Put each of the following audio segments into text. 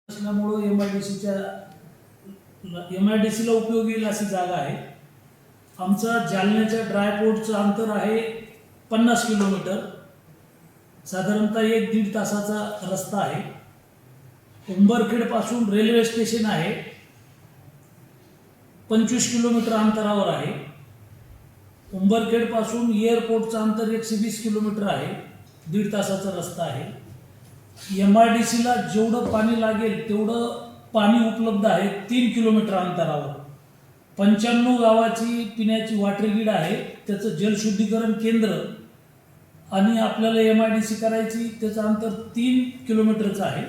असल्यामुळं एमआयडीसीला उपयोगी येईल अशी जागा आहे. आमचा जालन्याच्या ड्रायपोर्टचं अंतर आहे 50 किलोमीटर, साधारणतः 1-1.5 तासाचा रस्ता आहे. उंबरखेडपासून रेल्वे स्टेशन आहे, 25 किलोमीटर अंतरावर आहे. उंबरखेडपासून एअरपोर्टचं अंतर 120 किलोमीटर आहे, 1.5 तासाचा रस्ता आहे. एमआयडीसीला जेवढं पाणी लागेल तेवढं पाणी उपलब्ध आहे 3 किलोमीटर अंतरावर. 95 गावाची पिण्याची वॉटर ग्रीड आहे, त्याचं जलशुद्धीकरण केंद्र आणि आपल्याला एमआयडीसी करायची, त्याचं अंतर 3 किलोमीटरचं आहे.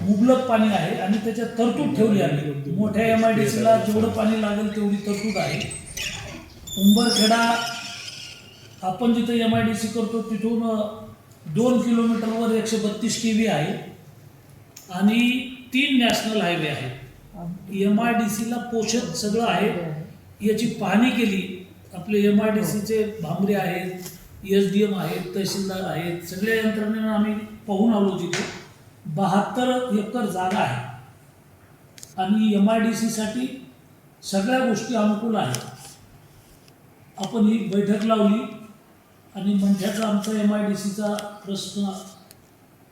मुबलक पाणी आहे आणि त्याच्यात तरतूद ठेवली आहे. मोठ्या एमआयडीसीला जेवढं पाणी लागेल तेवढी तरतूद आहे. उंबरखेडा आपण जिथं एमआयडीसी करतो तिथून 2 किलोमीटरवर 132 केव्ही आहे आणि 3 नॅशनल हायवे आहे. एमआयडीसीला पोषक सगळं आहे. याची पाहणी केली. आपले एमआयडीसीचे भामरे आहेत, SDM आहेत, तहसीलदार आहेत, सगळ्या यंत्रणेनं आम्ही पाहून आलो. तिथे 72 एकर जागा आहे आणि एमआयडीसीसाठी सगळ्या गोष्टी अनुकूल आहेत. आपण ही बैठक लावली आणि मंठ्याचा आमचा एमआयडीसीचा प्रश्न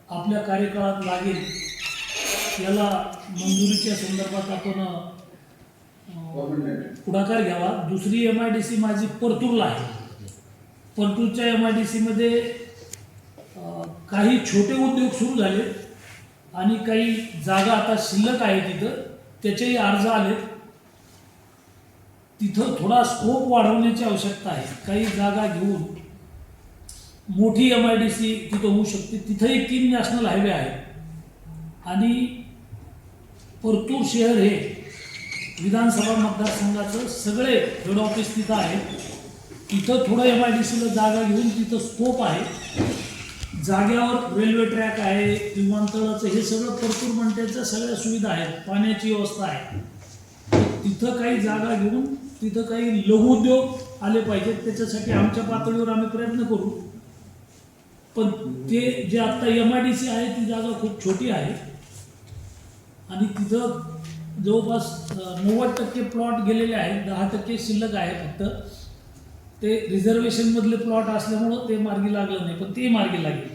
आपल्या कार्यकाळात लागेल याला मंजुरीच्या संदर्भात आपण पुढाकार घ्यावा. दुसरी एमआयडीसी माझी परतूरला आहे. परतूरच्या एमआयडीसीमध्ये काही छोटे उद्योग सुरू झाले आणि काही जागा आता शिल्लक आहे तिथं, त्याचेही अर्ज आलेत. तिथं थोडा स्कोप वाढवण्याची आवश्यकता आहे. काही जागा घेऊन मोठी एमआयडीसी तिथं होऊ शकते. तिथंही 3 नॅशनल हायवे आहेत आणि परतूर शहर हे विधानसभा मतदारसंघाचं सगळे हेड ऑफिस तिथं आहे. तिथं थोडं एमआयडीसीला जागा घेऊन तिथं स्कोप आहे. जाग्यावर रेल्वे ट्रॅक आहे, विमानतळाचं, हे सगळं परतूर मंठ्याच्या सगळ्या सुविधा आहेत, पाण्याची व्यवस्था आहे. तिथं काही जागा घेऊन तिथं काही लघुउद्योग आले पाहिजेत. त्याच्यासाठी आमच्या पातळीवर आम्ही प्रयत्न करू. पण ते जे आत्ता एमआयडीसी आहे ती जागा खूप छोटी आहे आणि तिथं जवळपास 90% प्लॉट गेलेले आहेत, 10% शिल्लक आहे. फक्त ते रिझर्वेशनमधले प्लॉट असल्यामुळं ते मार्गी लागलं नाही, पण ते मार्गी लागेल.